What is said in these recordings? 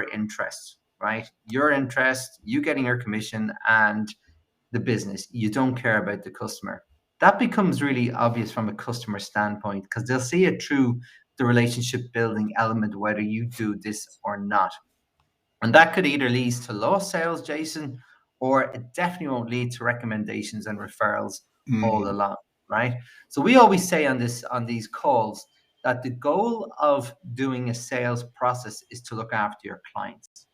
your interest, right? Your interest, you getting your commission and the business. You don't care about the customer. That becomes really obvious from a customer standpoint because they'll see it through the relationship building element, whether you do this or not. And that could either lead to lost sales, Jason, or it definitely won't lead to recommendations and referrals all along, right? So we always say on these calls that the goal of doing a sales process is to look after your clients.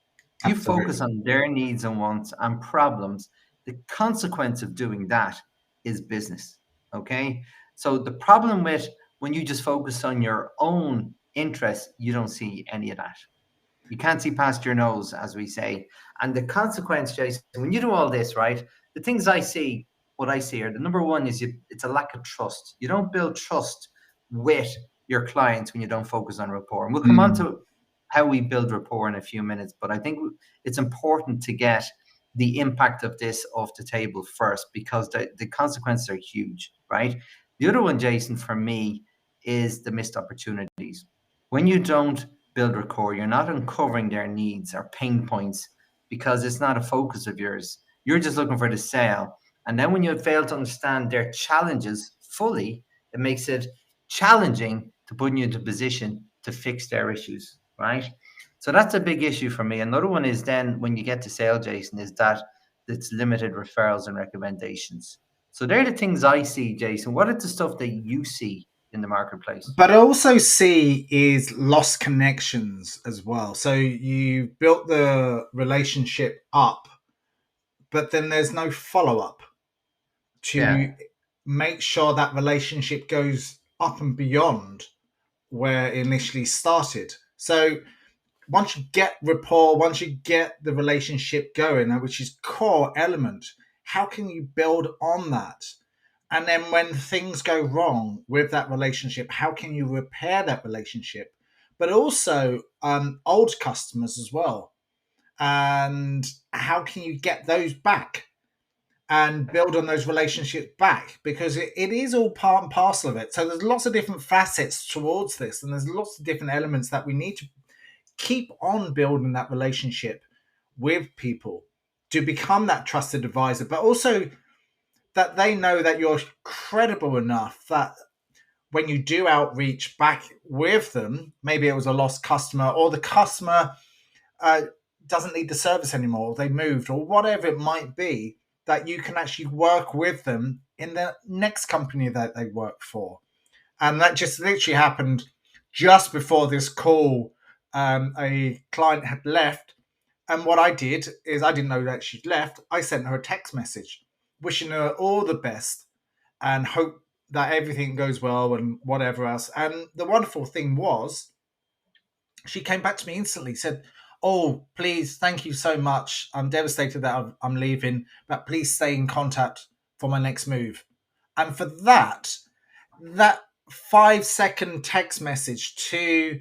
You focus on their needs and wants and problems. The consequence of doing that is business. Okay. So the problem with when you just focus on your own interests, you don't see any of that. You can't see past your nose, as we say. And the consequence, Jason, when you do all this, right? The things I see, what I see are the number one is it's a lack of trust. You don't build trust with your clients when you don't focus on rapport. And we'll come on to how we build rapport in a few minutes, but I think it's important to get the impact of this off the table first because the consequences are huge, right? The other one, Jason, for me, is the missed opportunities. When you don't build rapport, you're not uncovering their needs or pain points because it's not a focus of yours. You're just looking for the sale. And then when you fail to understand their challenges fully, it makes it challenging to put you into position to fix their issues, right? So that's a big issue for me. Another one is then when you get to sale, Jason, is that it's limited referrals and recommendations. So they're the things I see, Jason. What is the stuff that you see in the marketplace? But I also see is lost connections as well. So you built the relationship up, but then there's no follow-up to make sure that relationship goes up and beyond where it initially started. So once you get rapport, once you get the relationship going, which is core element, how can you build on that? And then when things go wrong with that relationship, how can you repair that relationship? But also old customers as well. And how can you get those back and build on those relationships back? Because it is all part and parcel of it. So there's lots of different facets towards this. And there's lots of different elements that we need to keep on building that relationship with people to become that trusted advisor, but also that they know that you're credible enough that when you do outreach back with them, maybe it was a lost customer or the customer doesn't need the service anymore, they moved or whatever it might be, that you can actually work with them in the next company that they work for. And that just literally happened just before this call. A client had left, and what I did is I didn't know that she'd left. I sent her a text message wishing her all the best and hope that everything goes well and whatever else. And the wonderful thing was she came back to me instantly, said, "Oh, please, thank you so much. I'm devastated that I'm leaving, but please stay in contact for my next move." And for that 5-second text message to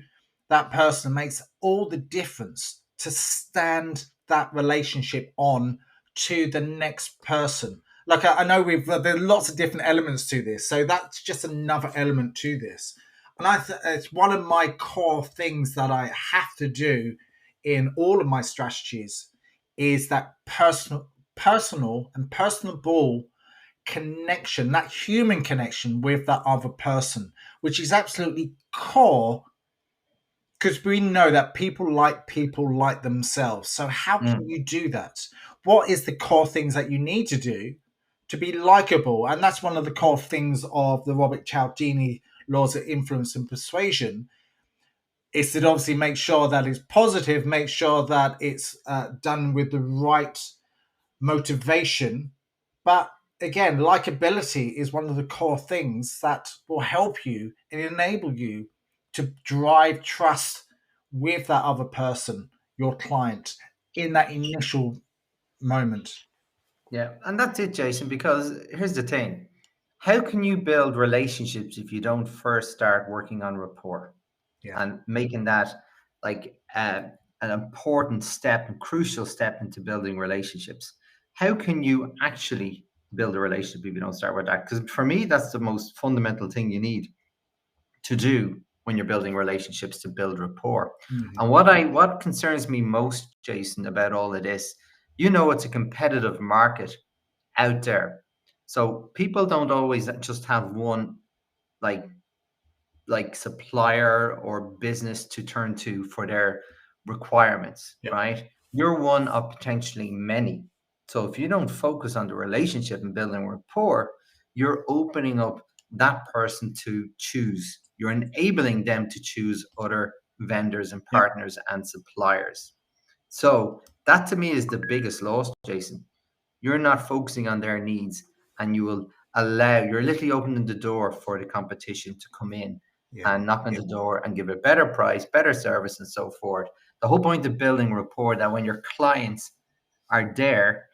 that person makes all the difference to stand that relationship on to the next person. Like I know there are lots of different elements to this, so that's just another element to this. And it's one of my core things that I have to do in all of my strategies is that personal and personable connection, that human connection with that other person, which is absolutely core, because we know that people like themselves. So how can you do that? What is the core things that you need to do to be likable? And that's one of the core things of the Robert Cialdini laws of influence and persuasion, is to obviously make sure that it's positive, make sure that it's done with the right motivation. But again, likability is one of the core things that will help you and enable you to drive trust with that other person, your client, in that initial moment. Yeah, and that's it, Jason, because here's the thing. How can you build relationships if you don't first start working on rapport and making that like an important step and crucial step into building relationships? How can you actually build a relationship if you don't start with that? Because for me, that's the most fundamental thing you need to do when you're building relationships to build rapport. Mhm. And what concerns me most, Jason, about all of this, it's a competitive market out there. So people don't always just have one like supplier or business to turn to for their requirements, Yeah. right? You're one of potentially many. So if you don't focus on the relationship and building rapport, you're opening up that person to choose. You're enabling them to choose other vendors and Yeah. partners and suppliers. So that to me is the biggest loss, Jason. You're not focusing on their needs, and you're literally opening the door for the competition to come in Yeah. and knock on Yeah. the door and give a better price, better service, and so forth. The whole point of building rapport, that when your clients are there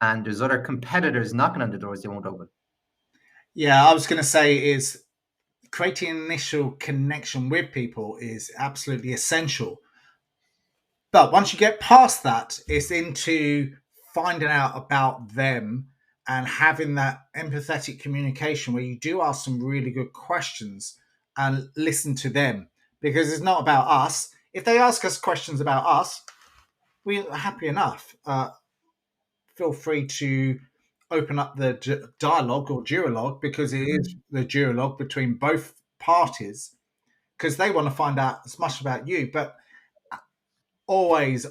and there's other competitors knocking on the doors, they won't open. Yeah, I was going to say is creating an initial connection with people is absolutely essential. But once you get past that, it's into finding out about them and having that empathetic communication where you do ask some really good questions and listen to them, because it's not about us. If they ask us questions about us, we're happy enough. Feel free to open up the dialogue or duologue, because it is Mhm. the duologue between both parties, because they want to find out as much about you. But always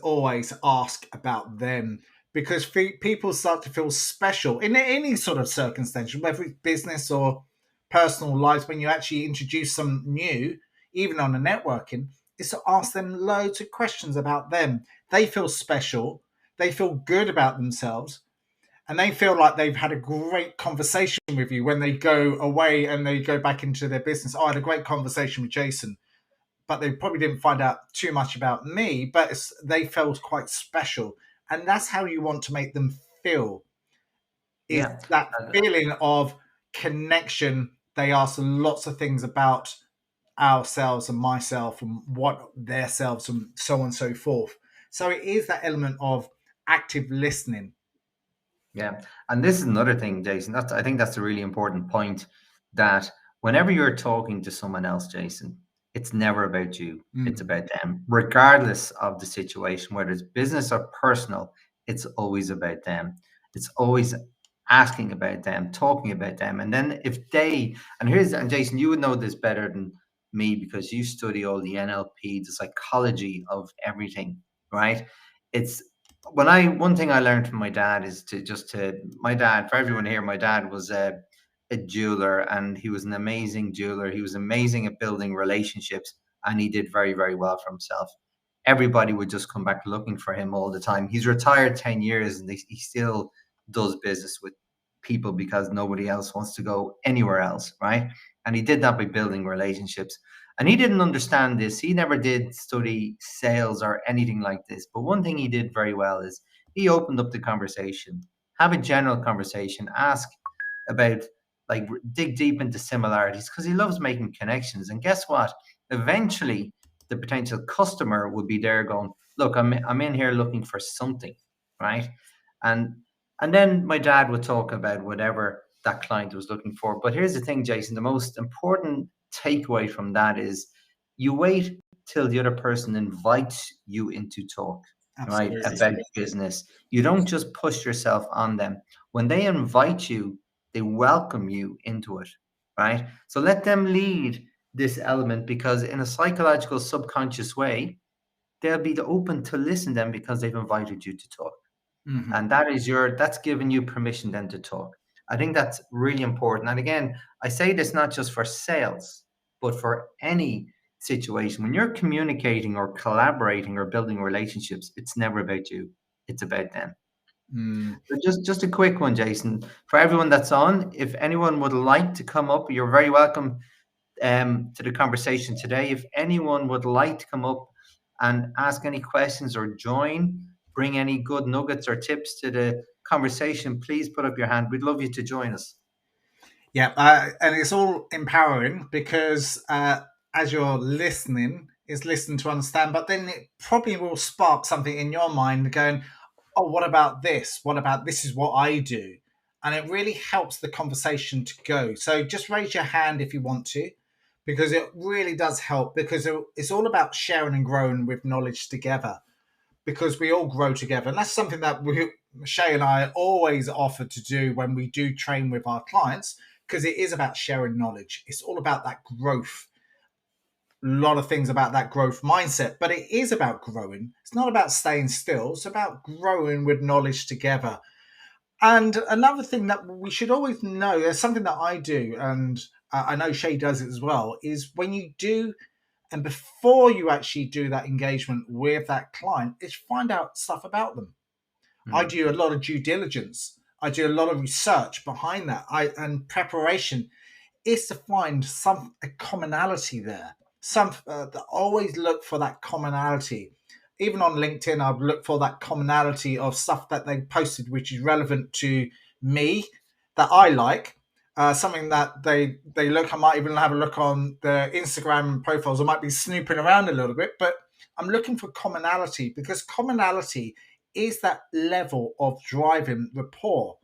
ask about them, because people start to feel special in any sort of circumstance, whether it's business or personal lives. When you actually introduce some new, even on a networking, is to ask them loads of questions about them. They feel special, they feel good about themselves, and they feel like they've had a great conversation with you when they go away and they go back into their business. Oh, I had a great conversation with Jason, but they probably didn't find out too much about me, but they felt quite special. And that's how you want to make them feel, is Yeah. that And, feeling of connection. They ask lots of things about ourselves and myself and what their selves and so on and so forth. So it is that element of active listening. Yeah. And this is another thing, Jason. I think that's a really important point, that whenever you're talking to someone else, Jason, it's never about you. It's Mm. about them. Regardless of the situation, whether it's business or personal, it's always about them. It's always asking about them, talking about them. And then and Jason, you would know this better than me because you study all the NLP, the psychology of everything, right? It's one thing I learned from my dad is my dad, for everyone here, my dad was a jeweler, and he was an amazing jeweler. He was amazing at building relationships, and he did very, very well for himself. Everybody would just come back looking for him all the time. He's retired 10 years, and he still does business with people because nobody else wants to go anywhere else, right? And he did that by building relationships. And he didn't understand this. He never did study sales or anything like this. But one thing he did very well is he opened up the conversation, have a general conversation, ask about, dig deep into similarities, because he loves making connections. And guess what? Eventually, the potential customer would be there going, look, I'm in here looking for something, right? And and then my dad would talk about whatever that client was looking for. But here's the thing, Jason, the most important takeaway from that is you wait till the other person invites you into talk, right? Absolutely. About business. You don't just push yourself on them. When they invite you, they welcome you into it, right? So let them lead this element, because in a psychological subconscious way, they'll be open to listen to them because they've invited you to talk. Mhm. And that's giving you permission then to talk. I think that's really important. And again, I say this not just for sales, but for any situation. When you're communicating or collaborating or building relationships, it's never about you, it's about them. Mm. So just a quick one, Jason, for everyone that's on, if anyone would like to come up, you're very welcome to the conversation today. If anyone would like to come up and ask any questions or join, bring any good nuggets or tips to the conversation, please put up your hand. We'd love you to join us. Yeah, and it's all empowering, because as you're listening, it's listen to understand, but then it probably will spark something in your mind going, oh, what about this? What about this is what I do? And it really helps the conversation to go. So just raise your hand if you want to. because it really does help, because it's all about sharing and growing with knowledge together, because we all grow together. And that's something that Shay and I always offer to do when we do train with our clients, because it is about sharing knowledge. It's all about that growth. A lot of things about that growth mindset, but it is about growing. It's not about staying still. It's about growing with knowledge together. And another thing that we should always know, there's something that I do, and I know Shay does it as well, is when you do, and before you actually do that engagement with that client, is find out stuff about them. I do a lot of due diligence. I do a lot of research behind that. And preparation is to find a commonality there. Always look for that commonality. Even on LinkedIn, I've looked for that commonality of stuff that they posted, which is relevant to me, that I like. Something that they look. I might even have a look on their Instagram profiles. I might be snooping around a little bit, but I'm looking for commonality, because commonality is that level of driving rapport.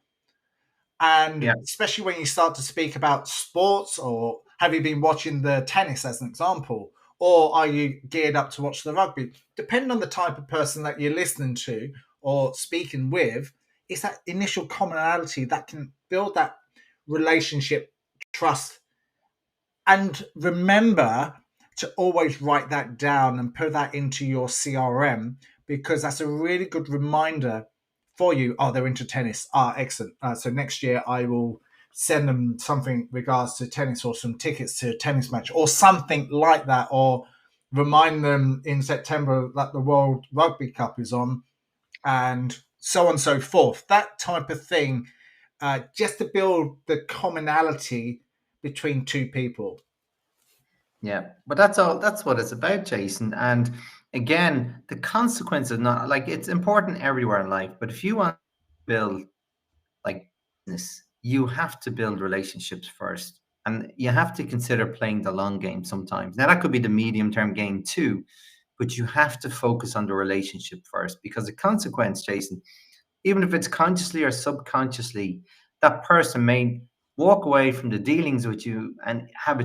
And Yeah. especially when you start to speak about sports, or have you been watching the tennis as an example, or are you geared up to watch the rugby? Depending on the type of person that you're listening to or speaking with, it's that initial commonality that can build that relationship trust. And remember to always write that down and put that into your CRM, because that's a really good reminder for you. Oh, they're into tennis. Ah, excellent. So next year I will send them something regards to tennis, or some tickets to a tennis match, or something like that, or remind them in September that the World Rugby Cup is on, and so on and so forth. That type of thing, just to build the commonality between two people. Yeah, but that's all. That's what it's about, Jason. And again, the consequence of not like it's important everywhere in life. But if you want to build like business, you have to build relationships first, and you have to consider playing the long game sometimes. Now that could be the medium term game too, but you have to focus on the relationship first, because the consequence, Jason, even if it's consciously or subconsciously, that person may walk away from the dealings with you and have a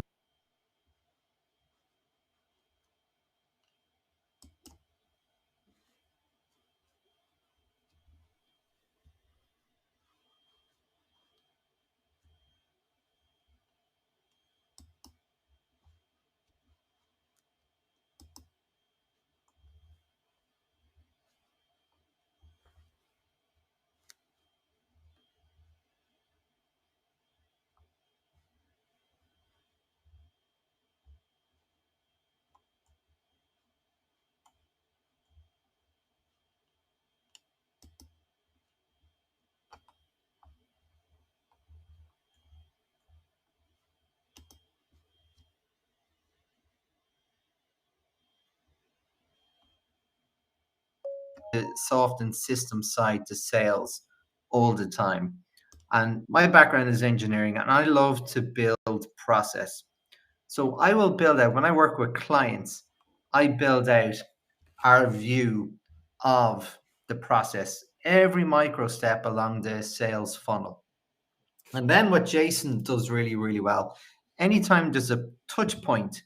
soft and system side to sales all the time. And my background is engineering, and I love to build process. So I will build out, when I work with clients, I build out our view of the process, every micro step along the sales funnel. And then what Jason does really, really well, anytime there's a touch point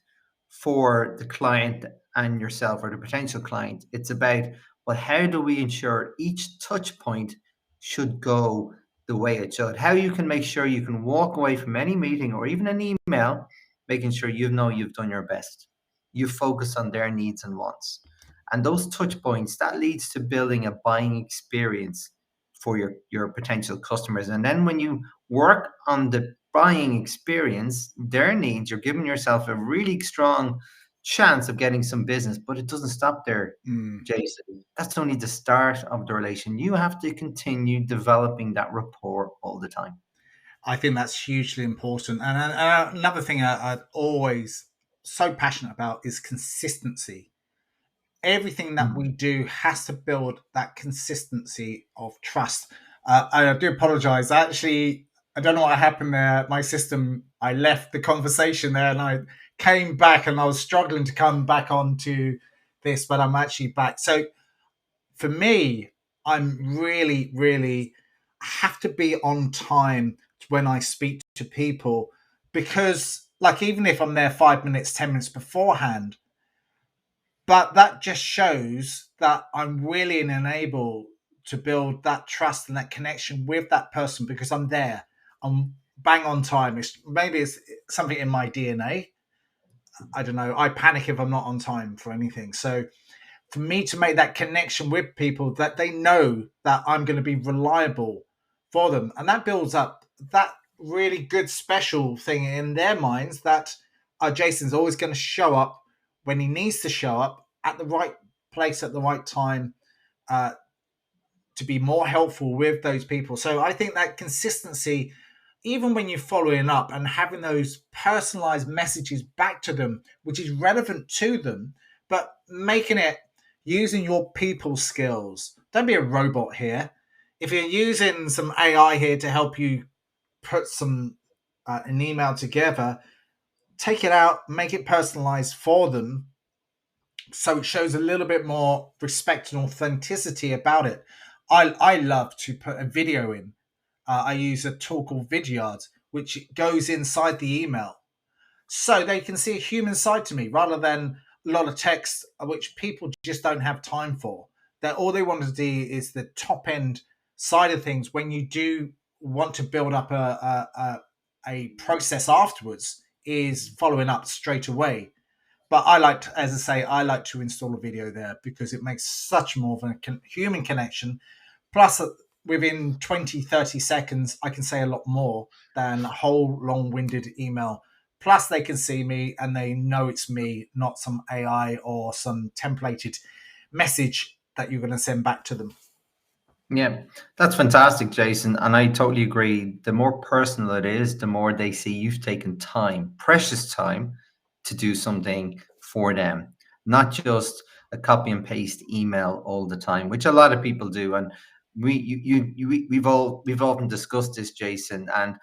for the client and yourself, or the potential client, it's about, well, how do we ensure each touch point should go the way it should? How you can make sure you can walk away from any meeting or even an email, making sure you know you've done your best. You focus on their needs and wants. And those touch points, that leads to building a buying experience for your potential customers. And then when you work on the buying experience, their needs, you're giving yourself a really strong chance of getting some business. But it doesn't stop there, Jason. That's only the start of the relation. You have to continue developing that rapport all the time. I think that's hugely important. And another thing I'm always so passionate about is consistency. Everything that we Mm. do has to build that consistency of trust. I do apologize. Actually, I don't know what happened there. My system, I left the conversation there, and I came back, and I was struggling to come back onto this, but I'm actually back. So for me, I'm really, really have to be on time when I speak to people, because like even if I'm there 5 minutes, 10 minutes beforehand, but that just shows that I'm willing and able to build that trust and that connection with that person because I'm there. I'm bang on time. Maybe it's something in my DNA. I don't know. I panic if I'm not on time for anything. So for me to make that connection with people that they know that I'm going to be reliable for them, and that builds up that really good special thing in their minds that Jason's always going to show up when he needs to show up at the right place at the right time, uh, to be more helpful with those people. So I think that consistency, even when you're following up and having those personalized messages back to them, which is relevant to them, but making it using your people skills. Don't be a robot here. If you're using some AI here to help you put an email together, take it out, make it personalized for them, so it shows a little bit more respect and authenticity about it. I love to put a video in. I use a tool called Vidyard, which goes inside the email, so they can see a human side to me rather than a lot of text, which people just don't have time for. That all they want to do is the top end side of things. When you do want to build up a process afterwards, is following up straight away. But I like to, as I say, I like to install a video there because it makes such more of a human connection. Plus, within 20, 30 seconds, I can say a lot more than a whole long-winded email. Plus, they can see me and they know it's me, not some AI or some templated message that you're going to send back to them. Yeah, that's fantastic, Jason. And I totally agree. The more personal it is, the more they see you've taken time, precious time, to do something for them, not just a copy and paste email all the time, which a lot of people do. And we've often discussed this, Jason. And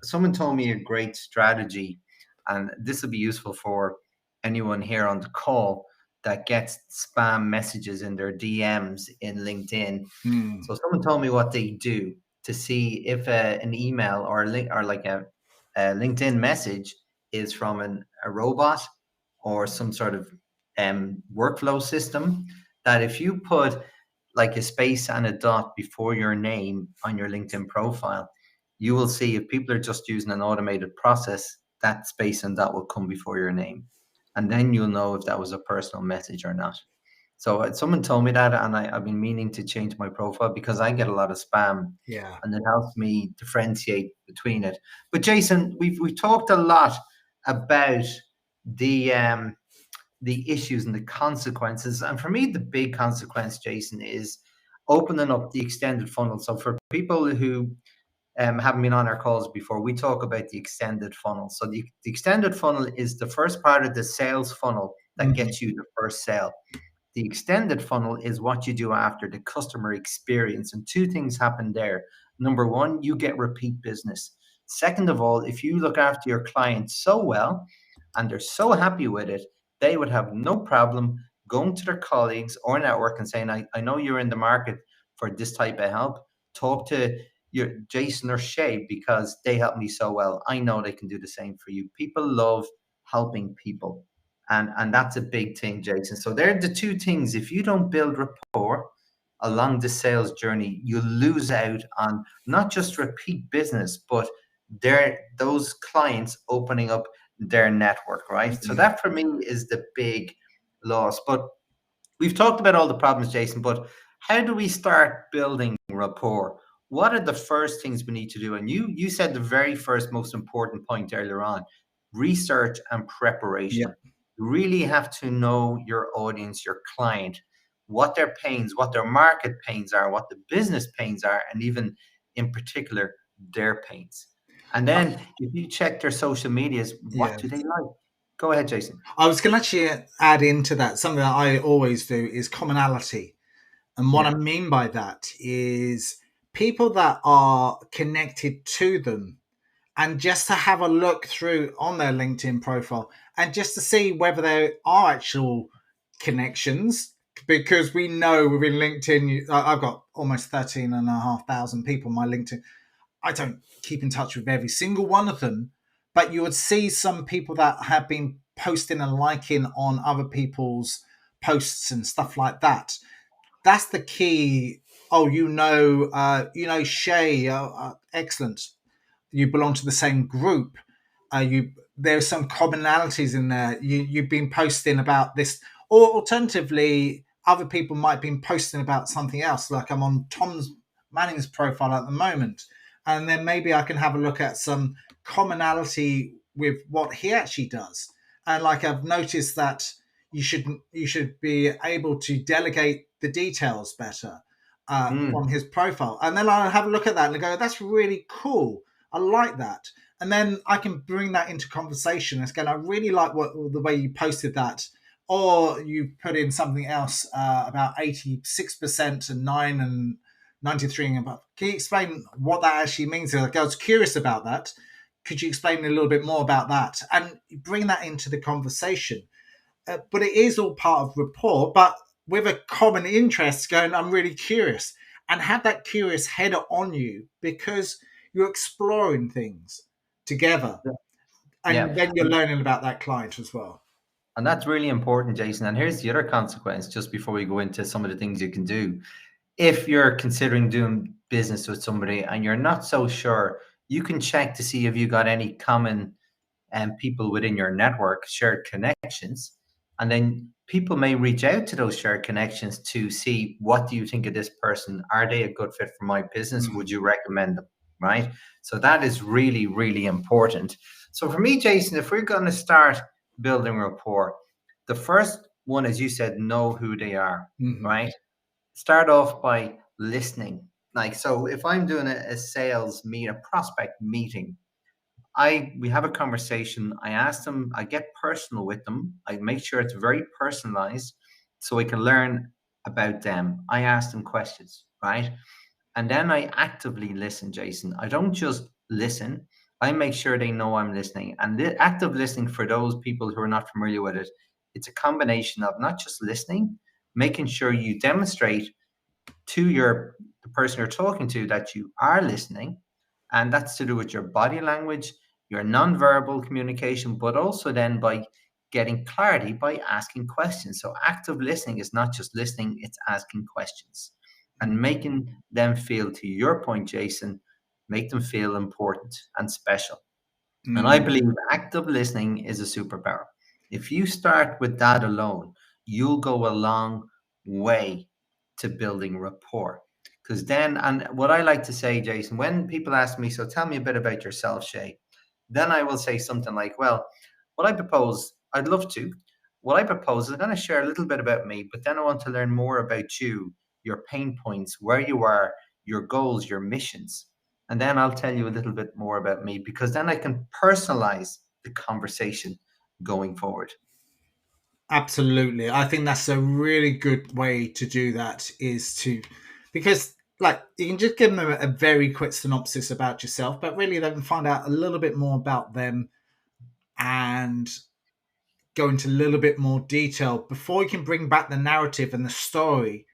someone told me a great strategy, and this will be useful for anyone here on the call that gets spam messages in their DMs in LinkedIn. So someone told me what they do to see if an email or a link or like a LinkedIn message is from a robot or some sort of workflow system. That if you put like a space and a dot before your name on your LinkedIn profile, you will see if people are just using an automated process, that space and dot will come before your name. And then you'll know if that was a personal message or not. So someone told me that, and I've been meaning to change my profile because I get a lot of spam, Yeah. and it helps me differentiate between it. But Jason, we've talked a lot about the the issues and the consequences, and for me, the big consequence, Jason, is opening up the extended funnel. So for people who haven't been on our calls before, we talk about the extended funnel. So the extended funnel is the first part of the sales funnel that gets you the first sale. The extended funnel is what you do after the customer experience. And two things happen there. Number one, you get repeat business. Second of all, if you look after your clients so well and they're so happy with it, they would have no problem going to their colleagues or network and saying, I know you're in the market for this type of help. Talk to your Jason or Shay because they help me so well. I know they can do the same for you. People love helping people. And that's a big thing, Jason. So they're the two things. If you don't build rapport along the sales journey, you lose out on not just repeat business, but those clients opening up their network, right? So that for me is the big loss. But we've talked about all the problems, Jason, but how do we start building rapport? What are the first things we need to do? And you said the very first most important point earlier on, research and preparation. Yeah. You really have to know your audience, your client, what their pains, what their market pains are, what the business pains are, and even in particular, their pains. And then if you check their social medias, what Yeah. do they like? Go ahead, Jason. I was going to actually add into that something that I always do is commonality. And what I Yeah. mean by that is people that are connected to them, and just to have a look through on their LinkedIn profile and just to see whether there are actual connections. Because we know within LinkedIn, I've got almost 13,500 people on my LinkedIn. I don't keep in touch with every single one of them, but you would see some people that have been posting and liking on other people's posts and stuff like that. That's the key. Oh, Shay, excellent. You belong to the same group. You There's some commonalities in there. You've been posting about this, or alternatively, other people might have been posting about something else. Like I'm on Tom's Manning's profile at the moment, and then maybe I can have a look at some commonality with what he actually does. And like I've noticed that you should be able to delegate the details better from his profile, and then I'll have a look at that and go, that's really cool. I like that. And then I can bring that into conversation. It's going, I really like the way you posted that. Or you put in something else about 86% and 9 and 93 and above. Can you explain what that actually means? Like, I was curious about that. Could you explain a little bit more about that? And bring that into the conversation. But it is all part of rapport, but with a common interest going, I'm really curious. And have that curious head on you because you're exploring things together. Yeah. And then you're learning about that client as well. And that's really important, Jason. And here's the other consequence, just before we go into some of the things you can do. If you're considering doing business with somebody and you're not so sure, you can check to see if you got any common people within your network, shared connections. And then people may reach out to those shared connections to see, what do you think of this person? Are they a good fit for my business? Would you recommend them? Right? So that is really, really important. So for me, Jason, if we're going to start building rapport, the first one, as you said, know who they are, right? Start off by listening. Like, so if I'm doing a sales meet, a prospect meeting, we have a conversation. I ask them, I get personal with them. I make sure it's very personalized so I can learn about them. I ask them questions, right? And then I actively listen, Jason. I don't just listen. I make sure they know I'm listening. And the active listening, for those people who are not familiar with it, it's a combination of not just listening, making sure you demonstrate to the person you're talking to that you are listening, and that's to do with your body language, your non-verbal communication, but also then by getting clarity by asking questions. So active listening is not just listening, it's asking questions and making them feel, to your point, Jason, make them feel important and special. And I believe active listening is a superpower. If you start with that alone, you'll go a long way to building rapport. Because then, and what I like to say, Jason, when people ask me, so tell me a bit about yourself, Shay, then I will say something like, well, what I propose, I'd love to. What I propose is I'm going to share a little bit about me, but then I want to learn more about you, your pain points, where you are, your goals, your missions. And then I'll tell you a little bit more about me, because then I can personalize the conversation going forward. Absolutely. I think that's a really good way to do that, is to, because like you can just give them a very quick synopsis about yourself, but really they can find out a little bit more about them and go into a little bit more detail before you can bring back the narrative and the story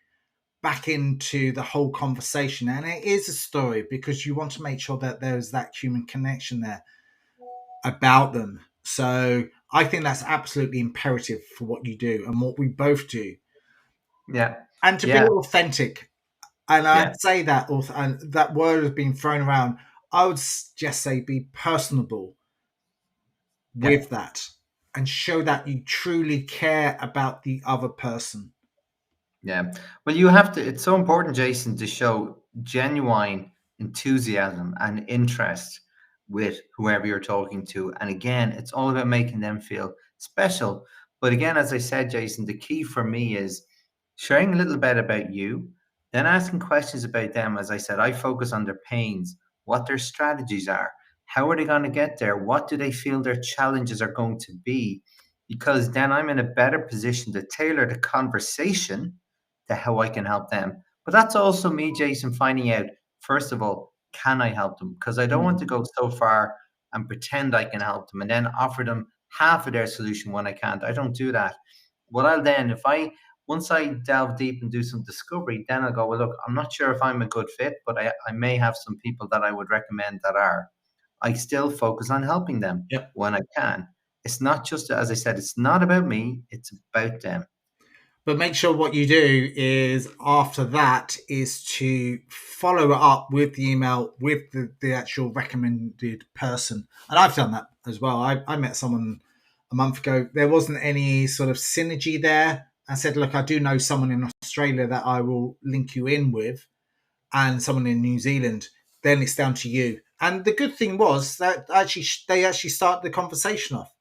back into the whole conversation. And it is a story because you want to make sure that there's that human connection there about them. So I think that's absolutely imperative for what you do and what we both do. Yeah. And to be Yeah. authentic. And Yeah. I'd say that, and that word has been thrown around. I would just say be personable Yeah. with that and show that you truly care about the other person. Yeah. Well, you have to, it's so important, Jason, to show genuine enthusiasm and interest with whoever you're talking to. And again, it's all about making them feel special. But again, as I said, Jason, the key for me is sharing a little bit about you, then asking questions about them. As I said, I focus on their pains, what their strategies are, how are they going to get there, what do they feel their challenges are going to be, because then I'm in a better position to tailor the conversation to how I can help them. But that's also me, Jason, finding out, first of all, can I help them? Because I don't want to go so far and pretend I can help them and then offer them half of their solution when I can't. I don't do that. What I'll then, once I delve deep and do some discovery, then I'll go, well, look, I'm not sure if I'm a good fit, but I may have some people that I would recommend that are. I still focus on helping them Yep. when I can. It's not just, as I said, it's not about me, it's about them. But make sure what you do is after that is to follow it up with the email with the actual recommended person. And I've done that as well. I met someone a month ago. There wasn't any sort of synergy there. I said, look, I do know someone in Australia that I will link you in with, and someone in New Zealand. Then it's down to you. And the good thing was that they actually started the conversation off.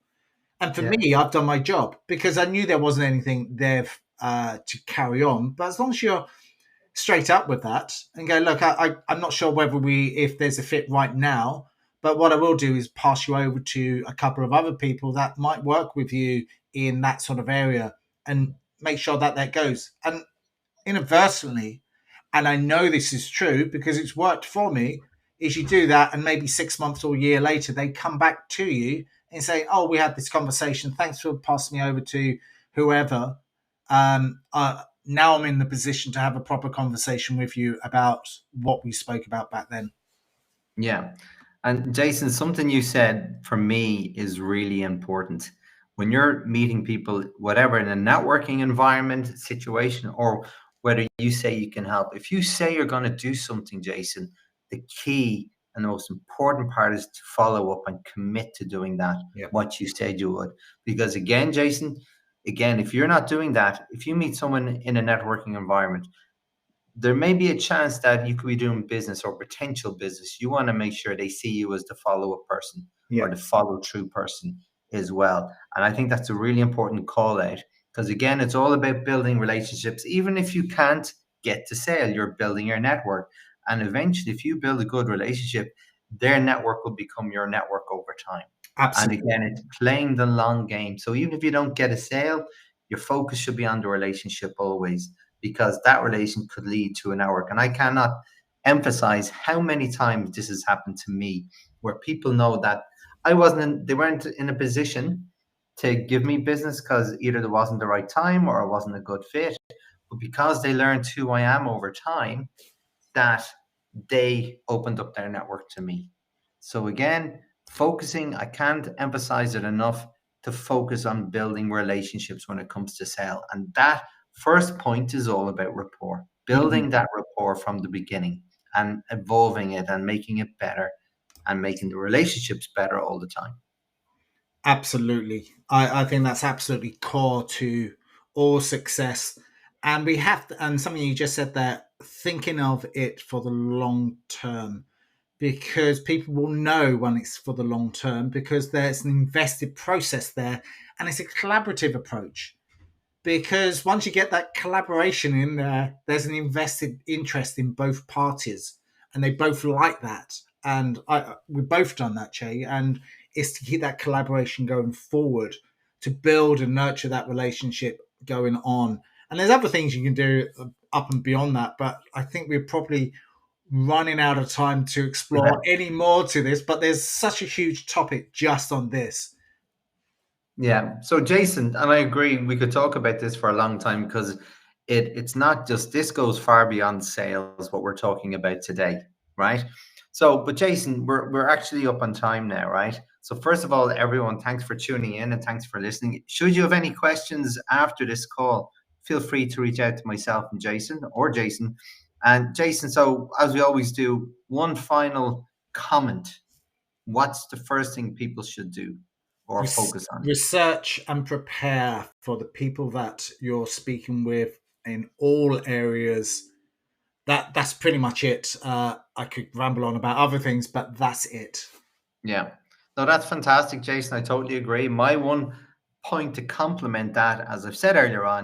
And for Yeah. me, I've done my job because I knew there wasn't anything there to carry on. But as long as you're straight up with that and go, look, I'm not sure if there's a fit right now, but what I will do is pass you over to a couple of other people that might work with you in that sort of area and make sure that that goes. And inadvertently, and I know this is true because it's worked for me, is you do that and maybe 6 months or a year later, they come back to you and say, oh, we had this conversation. Thanks for passing me over to whoever. Now I'm in the position to have a proper conversation with you about what we spoke about back then. Yeah. And Jason, something you said for me is really important. When you're meeting people, whatever in a networking environment, situation, or whether you say you can help, if you say you're going to do something, Jason, the key and the most important part is to follow up and commit to doing that, Yep. what you said you would. Because again, Jason, if you're not doing that, if you meet someone in a networking environment, there may be a chance that you could be doing business or potential business. You want to make sure they see you as the follow up person or the follow through person as well. And I think that's a really important call out because, again, it's all about building relationships. Even if you can't get to sale, you're building your network. And eventually, if you build a good relationship, their network will become your network over time. Absolutely. And again, it's playing the long game. So even if you don't get a sale, your focus should be on the relationship always, because that relation could lead to a network. And I cannot emphasize how many times this has happened to me where people know that they weren't in a position to give me business because either there wasn't the right time or it wasn't a good fit. But because they learned who I am over time, that they opened up their network to me. So again, focusing, I can't emphasize it enough to focus on building relationships when it comes to sale. And that first point is all about rapport, building that rapport from the beginning and evolving it and making it better and making the relationships better all the time. Absolutely. I think that's absolutely core to all success. And we have to, and something you just said there, thinking of it for the long term, because people will know when it's for the long term because there's an invested process there and it's a collaborative approach. Because once you get that collaboration in there, there's an invested interest in both parties and they both like that. And we've both done that, Shay, and it's to keep that collaboration going forward, to build and nurture that relationship going on. And there's other things you can do up and beyond that, but I think we're probably running out of time to explore any more to this, but there's such a huge topic just on this. Yeah. So Jason, and I agree, we could talk about this for a long time because it's not just, this goes far beyond sales, what we're talking about today, right? So, but Jason, we're actually up on time now, right? So first of all, everyone, thanks for tuning in and thanks for listening. Should you have any questions after this call, feel free to reach out to myself and Jason or Jason. And Jason, so as we always do, one final comment. What's the first thing people should do or focus on? Research and prepare for the people that you're speaking with in all areas. That's pretty much it. I could ramble on about other things, but that's it. Yeah. No, that's fantastic, Jason. I totally agree. My one point to complement that, as I've said earlier on,